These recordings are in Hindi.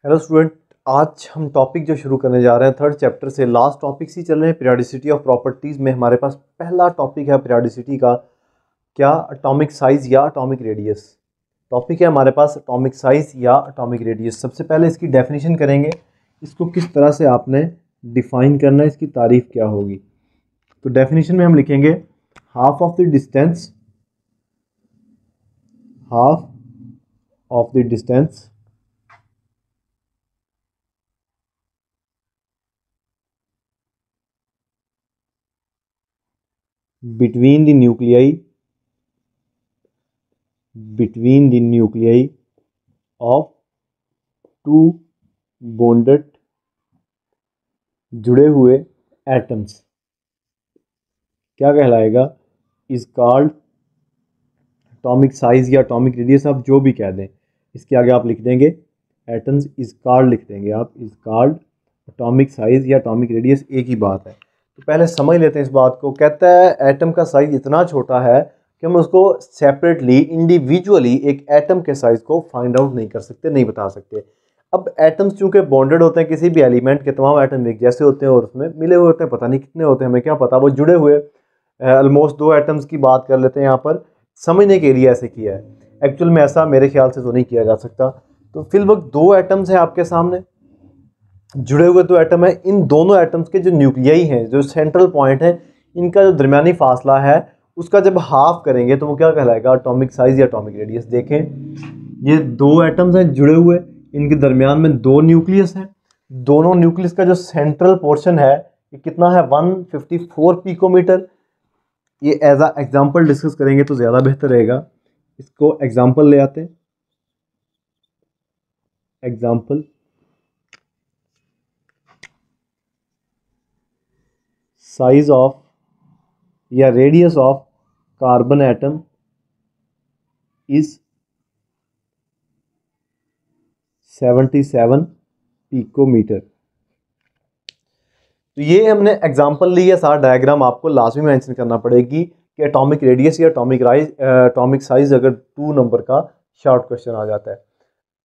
हेलो स्टूडेंट, आज हम टॉपिक जो शुरू करने जा रहे हैं थर्ड चैप्टर से लास्ट टॉपिक ही चल रहे हैं। पीरियोडिसिटी ऑफ प्रॉपर्टीज़ में हमारे पास पहला टॉपिक है पीरियोडिसिटी का, क्या एटॉमिक साइज़ या एटॉमिक रेडियस। टॉपिक है हमारे पास एटॉमिक साइज़ या एटॉमिक रेडियस। सबसे पहले इसकी डेफिनेशन करेंगे, इसको किस तरह से आपने डिफ़ाइन करना है, इसकी तारीफ़ क्या होगी। तो डेफिनेशन में हम लिखेंगे half of the distance between the nuclei of two bonded जुड़े हुए एटम्स क्या कहलाएगा, इज कॉल्ड एटॉमिक साइज या एटॉमिक रेडियस। आप जो भी कह दें, इसके आगे आप लिख देंगे एटम्स इज कॉल्ड, लिख देंगे आप इज कॉल्ड एटॉमिक साइज या एटॉमिक रेडियस, एक ही बात है। तो पहले समझ लेते हैं इस बात को। कहता है एटम का साइज इतना छोटा है कि हम उसको सेपरेटली इंडिविजुअली एक एटम के साइज को फाइंड आउट नहीं कर सकते, नहीं बता सकते। अब एटम्स चूंकि बॉन्डेड होते हैं, किसी भी एलिमेंट के तमाम एटम एक जैसे होते हैं और उसमें मिले हुए होते हैं, पता नहीं कितने होते हैं, हमें क्या पता, वो जुड़े हुए ऑलमोस्ट दो एटम्स की बात कर लेते हैं यहाँ पर समझने के लिए ऐसे किया है। एक्चुअल में ऐसा मेरे ख्याल से तो नहीं किया जा सकता। तो फिल वक्त दो एटम्स हैं आपके सामने, जुड़े हुए दो एटम है। इन दोनों एटम्स के जो न्यूक्लियाई हैं, जो सेंट्रल पॉइंट है, इनका जो दरमियानी फासला है उसका जब हाफ करेंगे तो वो क्या कहलाएगा, एटॉमिक साइज या एटॉमिक रेडियस। देखें, ये दो एटम्स हैं जुड़े हुए, इनके दरमियान में दो न्यूक्लियस हैं। दोनों न्यूक्लियस का जो सेंट्रल पोर्शन है ये कितना है, 154 पिकोमीटर। ये एज आ एग्जाम्पल डिस्कस करेंगे तो ज़्यादा बेहतर रहेगा। इसको एग्जाम्पल ले आते हैं। एग्जाम्पल, साइज ऑफ या radius of carbon atom is 77 picometer. तो ये हमने एग्जांपल ली है। सारा डायग्राम आपको लाजमी मेंशन करना पड़ेगी कि एटॉमिक रेडियस या एटॉमिक साइज अगर 2 नंबर का शॉर्ट क्वेश्चन आ जाता है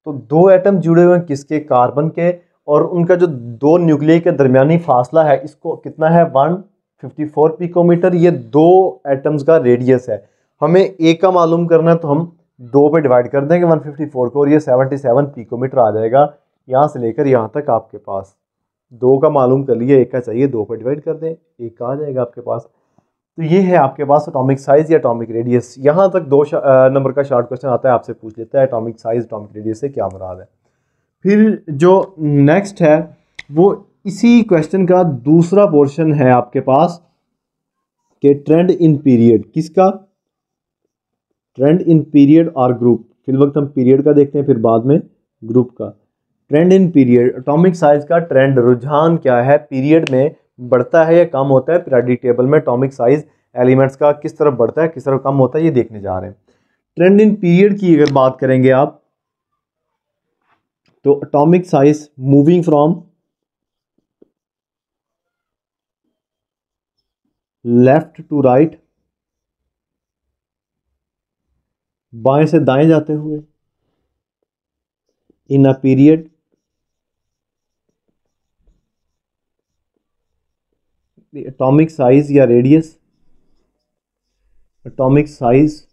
तो दो एटम जुड़े हुए हैं किसके, कार्बन के, और उनका जो दो न्यूक्लियस के दरमियानी फासला है इसको कितना है, 154 पिकोमीटर। ये दो एटम्स का रेडियस है। हमें एक का मालूम करना है तो हम दो पे डिवाइड कर देंगे 154 को और ये 77 पिकोमीटर आ जाएगा। यहाँ से लेकर यहाँ तक आपके पास दो का मालूम कर लिया, एक का चाहिए, दो पे डिवाइड कर दें, एक का आ जाएगा आपके पास। तो ये है आपके पास एटॉमिक साइज या एटॉमिक रेडियस। यहाँ तक दो नंबर का शॉर्ट क्वेश्चन आता है, आपसे पूछ लेता है एटॉमिक साइज एटॉमिक रेडियस से क्या मुराद है। फिर जो नेक्स्ट है वो इसी क्वेश्चन का दूसरा पोर्शन है आपके पास कि ट्रेंड इन पीरियड, किसका, ट्रेंड इन पीरियड और ग्रुप। फिर वक्त हम पीरियड का देखते हैं, फिर बाद में ग्रुप का। Trend in period, atomic size का ट्रेंड, रुझान क्या है, पीरियड में बढ़ता है या कम होता है। पीरियोडिक टेबल में एटॉमिक साइज एलिमेंट्स का किस तरफ बढ़ता है किस तरफ कम होता है, ये देखने जा रहे हैं। ट्रेंड इन पीरियड की अगर बात करेंगे आप तो atomic size moving from left to right, बाएं से दाएं जाते हुए, in a period atomic size या रेडियस, एटॉमिक साइज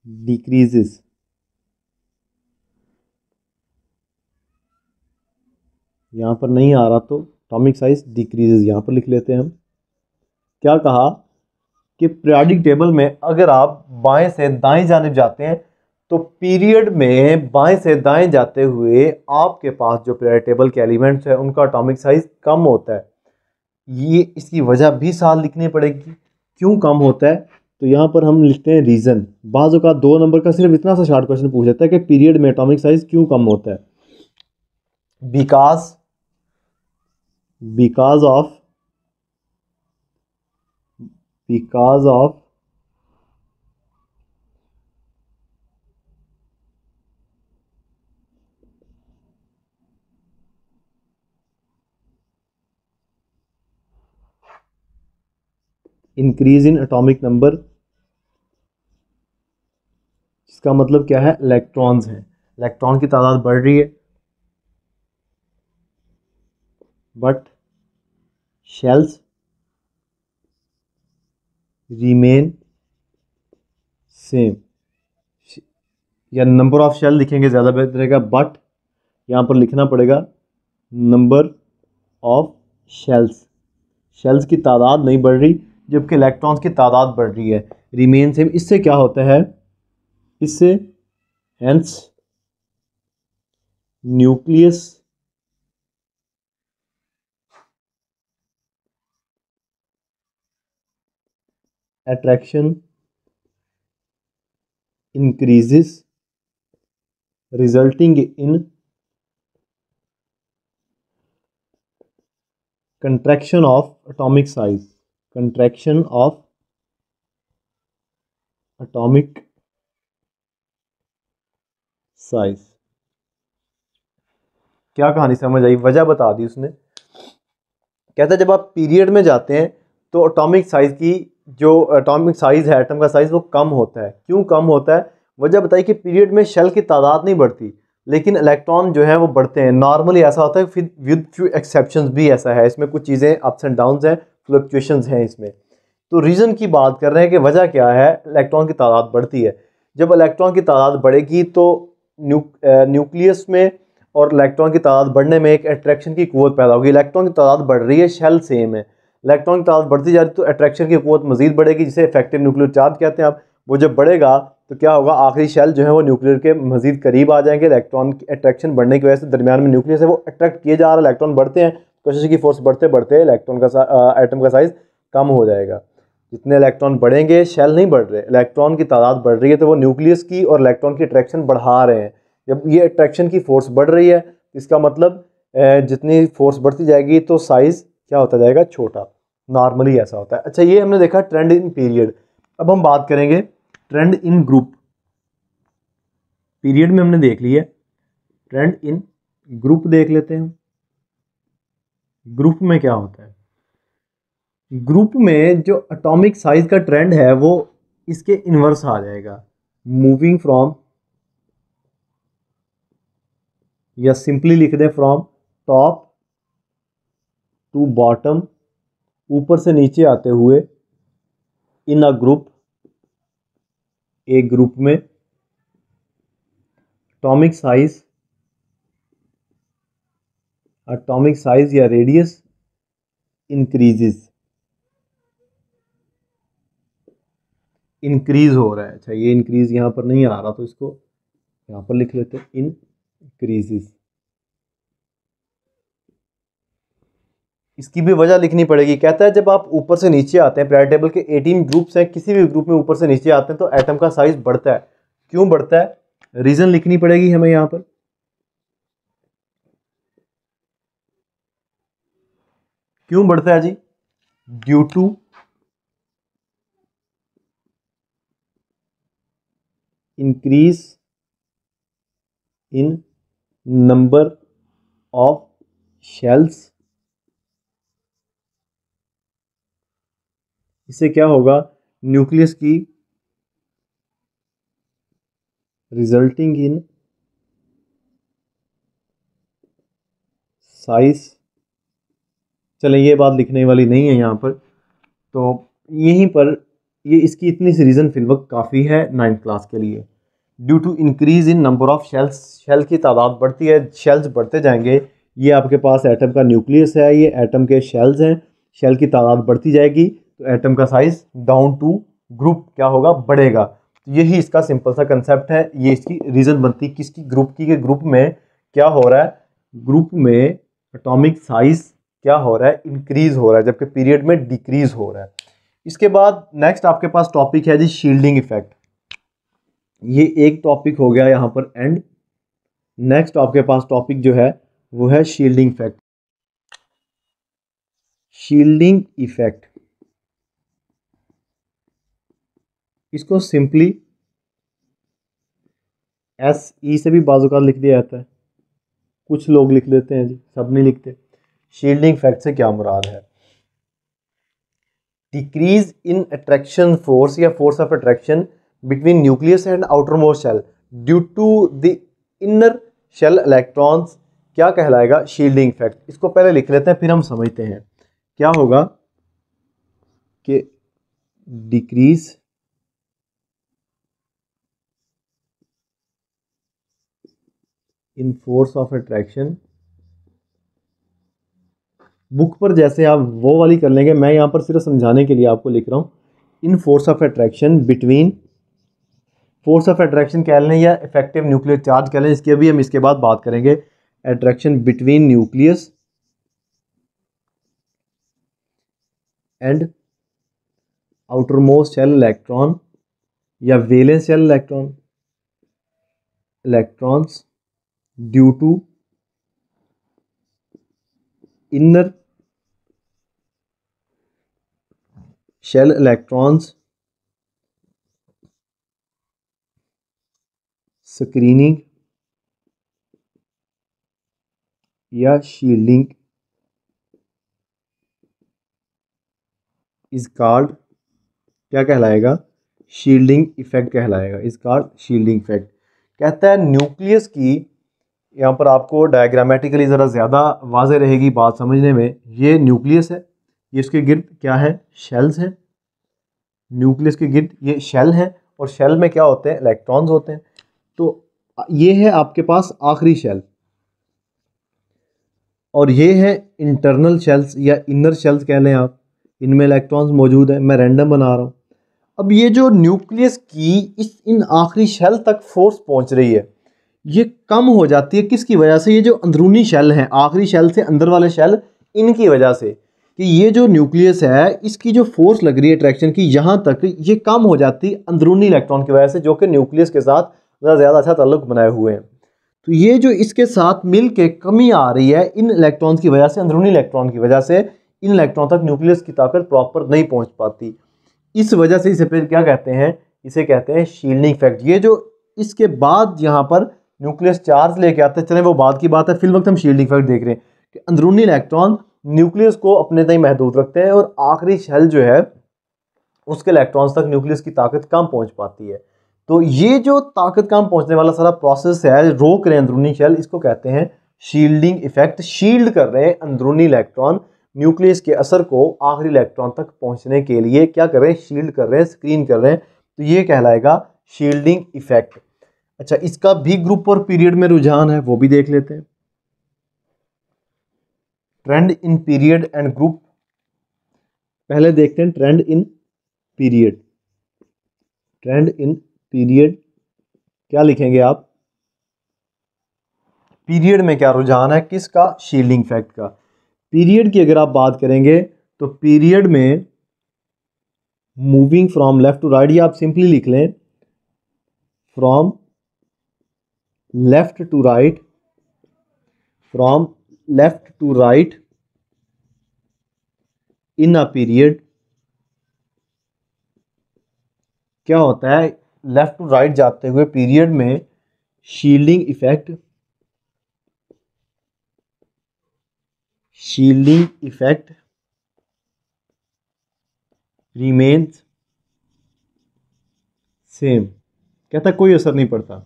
डिक्रीजेस। यहां पर नहीं आ रहा तो एटॉमिक साइज डिक्रीजेस यहां पर लिख लेते हैं हम। क्या कहा कि पीरियोडिक टेबल में अगर आप बाएं से दाएं जानिब जाते हैं तो पीरियड में बाएं से दाएं जाते हुए आपके पास जो पीरियोडिक टेबल के एलिमेंट्स हैं उनका एटॉमिक साइज कम होता है। ये इसकी वजह भी साथ लिखनी पड़ेगी क्यों कम होता है। तो यहाँ पर हम लिखते हैं रीज़न। बाज़ों का 2 नंबर का सिर्फ इतना सा शॉर्ट क्वेश्चन पूछ लेता है कि पीरियड में एटॉमिक साइज क्यों कम होता है। Because of increase in atomic number, इसका मतलब क्या है, इलेक्ट्रॉन्स हैं, इलेक्ट्रॉन की तादाद बढ़ रही है। but shells remain same, या नंबर ऑफ शेल लिखेंगे ज़्यादा बेहतर रहेगा, बट यहाँ पर लिखना पड़ेगा नंबर ऑफ शेल्स, शेल्स की तादाद नहीं बढ़ रही जबकि इलेक्ट्रॉन्स की तादाद बढ़ रही है, रिमेन सेम। इससे क्या होता है, इससे hence nucleus attraction increases resulting in contraction of atomic size, contraction of atomic size। क्या कहानी समझ आई, वजह बता दी उसने। कहता है जब आप पीरियड में जाते हैं तो एटॉमिक साइज की, जो एटॉमिक साइज है, एटम का साइज वो कम होता है। क्यों कम होता है, वजह बताई कि पीरियड में शेल की तादाद नहीं बढ़ती लेकिन इलेक्ट्रॉन जो है वो बढ़ते हैं। नॉर्मली ऐसा होता है, फिर विद फ्यू एक्सेप्शंस भी ऐसा है, इसमें कुछ चीज़ें अप्स एंड डाउन्स हैं, फ्लक्चुएशंस हैं इसमें। तो रीज़न की बात कर रहे हैं कि वजह क्या है, इलेक्ट्रॉन की तादाद बढ़ती है। जब इलेक्ट्रॉन की तादाद बढ़ेगी तो न्यूक्लियस में और इलेक्ट्रॉन की तादाद बढ़ने में एक अट्रैक्शन की क़ुव्वत पैदा होगी। इलेक्ट्रॉन की तादाद बढ़ रही है, शेल सेम है, इलेक्ट्रॉन की तादाद बढ़ती जा रही है तो अट्रैक्शन की क़ुव्वत मज़ीद बढ़ेगी, जिसे इफेक्टिव न्यूक्लियर चार्ज कहते हैं। आप वो जब बढ़ेगा तो क्या होगा, आखिरी शेल जो है वो न्यूक्लियर के मज़ीद करीब आ जाएंगे। इलेक्ट्रॉन की अट्रैक्शन बढ़ने की वजह से दरमियान में न्यूक्लियस है वो अट्रैक्ट किए जा रहा है, इलेक्ट्रॉन बढ़ते हैं, कोशिश की फोर्स बढ़ते बढ़ते इलेक्ट्रॉन का एटम का साइज़ कम हो जाएगा। जितने इलेक्ट्रॉन बढ़ेंगे, शेल नहीं बढ़ रहे, इलेक्ट्रॉन की तादाद बढ़ रही है तो वो न्यूक्लियस की और इलेक्ट्रॉन की अट्रैक्शन बढ़ा रहे हैं। जब ये अट्रैक्शन की फोर्स बढ़ रही है इसका मतलब जितनी फोर्स बढ़ती जाएगी तो साइज़ क्या होता जाएगा, छोटा। नॉर्मली ऐसा होता है। अच्छा, ये हमने देखा ट्रेंड इन पीरियड। अब हम बात करेंगे ट्रेंड इन ग्रुप। पीरियड में हमने देख लिया, ट्रेंड इन ग्रुप देख लेते हैं। ग्रुप में क्या होता है, ग्रुप में जो एटॉमिक साइज का ट्रेंड है वो इसके इन्वर्स आ जाएगा, मूविंग फ्रॉम, या सिंपली लिख दें फ्रॉम टॉप टू बॉटम, ऊपर से नीचे आते हुए, इन अ ग्रुप, एक ग्रुप में एटॉमिक साइज या रेडियस इंक्रीज हो रहा है। अच्छा, ये इंक्रीज यहाँ पर नहीं आ रहा तो इसको यहाँ पर लिख लेते हैं, इंक्रीजेस। इसकी भी वजह लिखनी पड़ेगी। कहता है जब आप ऊपर से नीचे आते हैं, पीरियड टेबल के 18 ग्रुप्स हैं, किसी भी ग्रुप में ऊपर से नीचे आते हैं तो एटम का साइज बढ़ता है। क्यों बढ़ता है, रीजन लिखनी पड़ेगी हमें यहाँ पर। क्यों बढ़ता है जी, due to increase in number of shells. इससे क्या होगा, न्यूक्लियस की रिजल्टिंग इन साइज। चलें, ये बात लिखने वाली नहीं है यहाँ पर, तो यहीं पर ये इसकी इतनी सी रीज़न फिल वक्त काफ़ी है 9th क्लास के लिए। Due to increase in number of shells, shell की तादाद बढ़ती है, शेल्स बढ़ते जाएंगे। ये आपके पास एटम का न्यूक्लियस है, ये एटम के शेल्स हैं, शेल की तादाद बढ़ती जाएगी तो एटम का साइज डाउन टू ग्रुप क्या होगा, बढ़ेगा। तो यही इसका सिंपल सा कंसेप्ट है। ये इसकी रीज़न बनती किसकी, ग्रुप की, कि ग्रुप में क्या हो रहा है, ग्रुप में एटॉमिक साइज क्या हो रहा है, इंक्रीज हो रहा है, जबकि पीरियड में डिक्रीज हो रहा है। इसके बाद नेक्स्ट आपके पास टॉपिक है जी शील्डिंग इफेक्ट। ये एक टॉपिक हो गया यहाँ पर एंड। नेक्स्ट आपके पास टॉपिक जो है वो है शील्डिंग इफेक्ट। शील्डिंग इफेक्ट, इसको सिंपली SE से भी बाज़-औक़ात लिख दिया जाता है, कुछ लोग लिख लेते हैं जी, सब नहीं लिखते। शील्डिंग इफेक्ट से क्या मुराद है, डिक्रीज इन अट्रैक्शन फोर्स या force of attraction between nucleus and outermost shell due to the inner shell electrons क्या कहलाएगा? Shielding effect. इसको पहले लिख लेते हैं फिर हम समझते हैं क्या होगा कि decrease in force of attraction. Book पर जैसे आप वो वाली कर लेंगे, मैं यहाँ पर सिर्फ समझाने के लिए आपको लिख रहा हूँ। In force of attraction between, force of attraction कह लें या इफेक्टिव न्यूक्लियर चार्ज कह लें, इसकी अभी हम इसके बाद बात करेंगे। Attraction between nucleus and outermost shell electron या valence shell electrons due to inner shell electrons screening या शील्डिंग इज कॉल्ड, क्या कहलाएगा? शील्डिंग इफेक्ट कहलाएगा। Is called shielding effect. कहता है न्यूक्लियस की, यहाँ पर आपको डायग्रामेटिकली ज़रा ज़्यादा वाज़ेह रहेगी बात समझने में। ये न्यूक्लियस है, ये इसके गिर्द क्या है? शेल्स हैं। न्यूक्लियस के गिर्द ये शेल है और शेल में क्या होते हैं? इलेक्ट्रॉन्स होते हैं। तो ये है आपके पास आखिरी शेल और ये है इंटरनल शेल्स या इनर शेल्स कह लें आप, इनमें इलेक्ट्रॉन्स मौजूद है। मैं रैंडम बना रहा हूँ। अब ये जो न्यूक्लियस की इन आखिरी शेल तक फोर्स पहुंच रही है, ये कम हो जाती है किसकी वजह से? ये जो अंदरूनी शेल हैं, आखिरी शेल से अंदर वाले शेल, इनकी वजह से। कि ये जो न्यूक्लियस है इसकी जो फोर्स लग रही है अट्रैक्शन की यहाँ तक, ये कम हो जाती है अंदरूनी इलेक्ट्रॉन की वजह से, जो कि न्यूक्लियस के साथ ज़्यादा अच्छा ताल्लुक बनाए हुए हैं। तो ये जो इसके साथ मिल के कमी आ रही है इन इलेक्ट्रॉन्स की वजह से, अंदरूनी इलेक्ट्रॉन की वजह से, इन इलेक्ट्रॉन तक न्यूक्लियस की ताकत प्रॉपर नहीं पहुँच पाती। इस वजह से इसे फिर क्या कहते हैं? इसे कहते हैं शील्डिंग इफेक्ट। ये जो इसके बाद यहाँ पर न्यूक्लियस चार्ज लेके आते हैं, चलें वो बात की बात है, फिल वक्त हम शील्डिंग इफेक्ट देख रहे हैं कि अंदरूनी इलेक्ट्रॉन न्यूक्लियस को अपने तक महदूद रखते हैं और आखिरी शेल जो है उसके इलेक्ट्रॉन्स तक न्यूक्लियस की ताकत कम पहुंच पाती है। तो ये जो ताकत कम पहुंचने वाला सारा प्रोसेस है, रोक रहे हैं अंदरूनी शेल, इसको कहते हैं शील्डिंग इफेक्ट। शील्ड कर रहे हैं अंदरूनी इलेक्ट्रॉन न्यूक्लियस के असर को आखिरी इलेक्ट्रॉन तक पहुंचने के लिए, क्या कर रहे हैं? शील्ड कर रहे हैं, स्क्रीन कर रहे हैं। तो ये कहलाएगा शील्डिंग इफेक्ट। अच्छा, इसका भी ग्रुप और पीरियड में रुझान है, वो भी देख लेते हैं। Trend in period and group. पहले देखते हैं trend in period. Trend in period क्या लिखेंगे आप? पीरियड में क्या रुझान है किसका? शील्डिंग इफेक्ट का। पीरियड की अगर आप बात करेंगे तो पीरियड में moving from left to right, या आप सिंपली लिख लें from left to right, from left to right in a period. क्या होता है? लेफ्ट टू राइट जाते हुए पीरियड में shielding effect, shielding effect remains same. कहता है कोई असर नहीं पड़ता।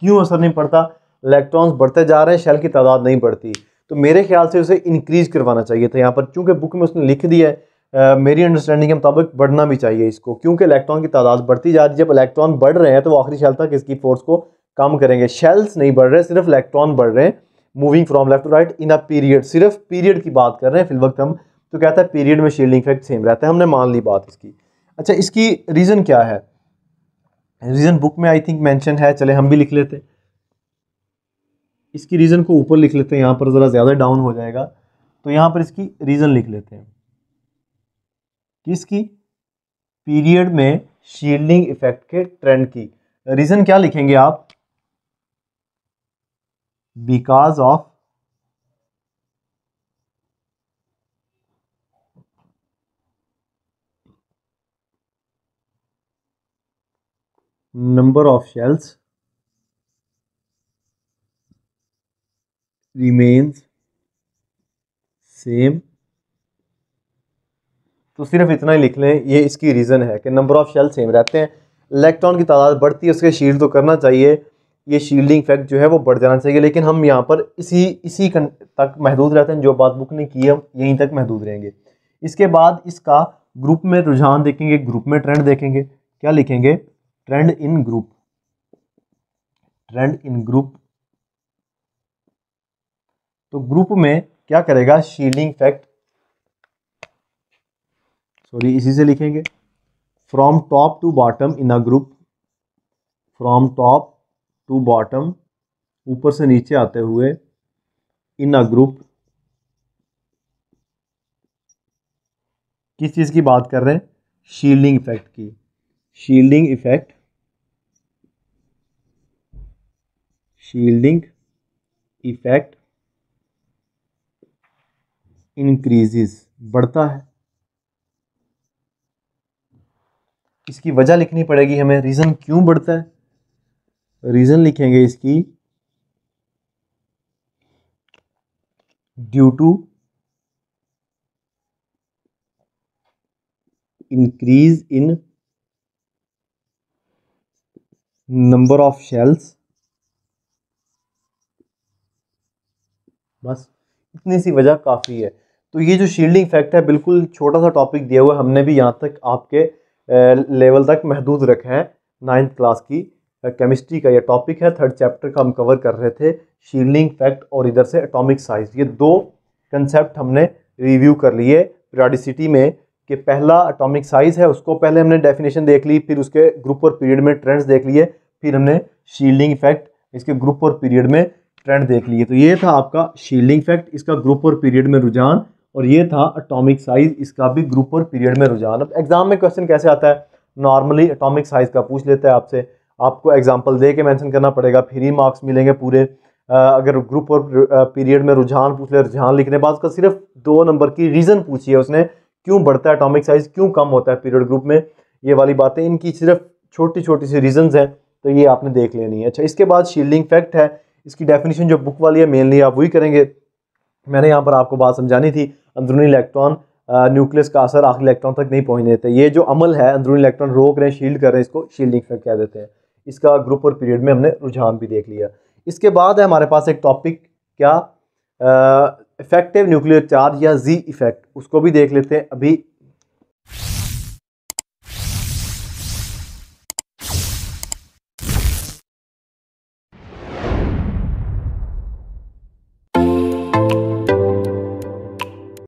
क्यों असर नहीं पड़ता? इलेक्ट्रॉन्स बढ़ते जा रहे हैं, शेल की तादाद नहीं बढ़ती। तो मेरे ख्याल से उसे इंक्रीज करवाना चाहिए था यहाँ पर, चूंकि बुक में उसने लिख दिया है, मेरी अंडरस्टैंडिंग के मुताबिक बढ़ना भी चाहिए इसको, क्योंकि इलेक्ट्रॉन की तादाद बढ़ती जा रही है। जब इलेक्ट्रॉन बढ़ रहे हैं तो वो आखिरी शेल तक इसकी फोर्स को कम करेंगे। शेल्स नहीं बढ़ रहे, सिर्फ इलेक्ट्रॉन बढ़ रहे हैं। Moving from left to right in a period, सिर्फ पीरियड की बात कर रहे हैं फिल वक्त हम। तो कहता है पीरियड में शील्डिंग इफेक्ट सेम रहता है, हमने मान ली बात इसकी। अच्छा, इसकी रीज़न क्या है? रीज़न बुक में आई थिंक मेंशन है, चले हम भी लिख लेते हैं। इसकी रीज़न को ऊपर लिख लेते हैं, यहाँ पर ज़रा ज़्यादा डाउन हो जाएगा। तो यहाँ पर इसकी रीज़न लिख लेते हैं किसकी? पीरियड में शील्डिंग इफेक्ट के ट्रेंड की। रीज़न क्या लिखेंगे आप? Because of number of shells remains same. तो सिर्फ इतना ही लिख लें, ये इसकी रीज़न है कि नंबर ऑफ शेल सेम रहते हैं। इलेक्ट्रॉन की तादाद बढ़ती है, उसके शील्ड तो करना चाहिए, ये शील्डिंग इफेक्ट जो है वो बढ़ जाना चाहिए, लेकिन हम यहाँ पर इसी तक महदूद रहते हैं। जो बात बुक ने की है हम यहीं तक महदूद रहेंगे। इसके बाद इसका ग्रुप में रुझान देखेंगे, ग्रुप में ट्रेंड देखेंगे। क्या लिखेंगे? Trend in group, trend in group. तो ग्रुप में क्या करेगा? शील्डिंग इफेक्ट, सॉरी इसी से लिखेंगे, from top to bottom in a group, from top to bottom, ऊपर से नीचे आते हुए, इन अ ग्रुप। किस चीज़ की बात कर रहे हैं? शील्डिंग इफेक्ट की। Shielding effect, shielding effect increases, बढ़ता है। इसकी वजह लिखनी पड़ेगी हमें, रीज़न क्यों बढ़ता है। रीज़न लिखेंगे इसकी, due to increase in number of shells. बस इतनी सी वजह काफ़ी है। तो ये जो शील्डिंग इफेक्ट है, बिल्कुल छोटा सा टॉपिक दिया हुआ है, हमने भी यहाँ तक आपके लेवल तक महदूद रखा है। 9th क्लास की केमिस्ट्री का ये टॉपिक है, 3rd चैप्टर का हम कवर कर रहे थे, शील्डिंग इफेक्ट और इधर से एटॉमिक साइज। ये दो कंसेप्ट हमने रिव्यू कर लिए पीरियोडिसिटी में, कि पहला एटॉमिक साइज है, उसको पहले हमने डेफिनेशन देख ली, फिर उसके ग्रुप और पीरियड में ट्रेंड्स देख लिए, फिर हमने शील्डिंग इफेक्ट, इसके ग्रुप और पीरियड में ट्रेंड देख लिए। तो ये था आपका शील्डिंग इफेक्ट, इसका ग्रुप और पीरियड में रुझान, और ये था एटॉमिक साइज, इसका भी ग्रुप और पीरियड में रुझान। अब एग्जाम में क्वेश्चन कैसे आता है? नॉर्मली एटॉमिक साइज का पूछ लेता है आपसे, आपको एग्जांपल दे के मेंशन करना पड़ेगा, फ्री मार्क्स मिलेंगे पूरे। अगर ग्रुप और पीरियड में रुझान पूछ ले, रुझान लिखने बाद उसका सिर्फ 2 नंबर की रीज़न पूछी है उसने, क्यों बढ़ता है एटॉमिक साइज, क्यों कम होता है पीरियड ग्रुप में, ये वाली बातें, इनकी सिर्फ छोटी छोटी सी रीजंस हैं, तो ये आपने देख लेनी है। अच्छा, इसके बाद शील्डिंग इफेक्ट है, इसकी डेफिनेशन जो बुक वाली है मेनली आप वही करेंगे। मैंने यहाँ पर आपको बात समझानी थी, अंदरूनी इलेक्ट्रॉन न्यूक्लियस का असर आखिरी इलेक्ट्रॉन तक नहीं पहुँचने देते। ये जो अमल है, अंदरूनी इलेक्ट्रॉन रोक रहे हैं, शील्ड कर रहे हैं, इसको शील्डिंग इफेक्ट कह देते हैं। इसका ग्रुप और पीरियड में हमने रुझान भी देख लिया। इसके बाद है हमारे पास एक टॉपिक, क्या? इफेक्टिव न्यूक्लियर चार्ज या जी इफेक्ट, उसको भी देख लेते हैं। अभी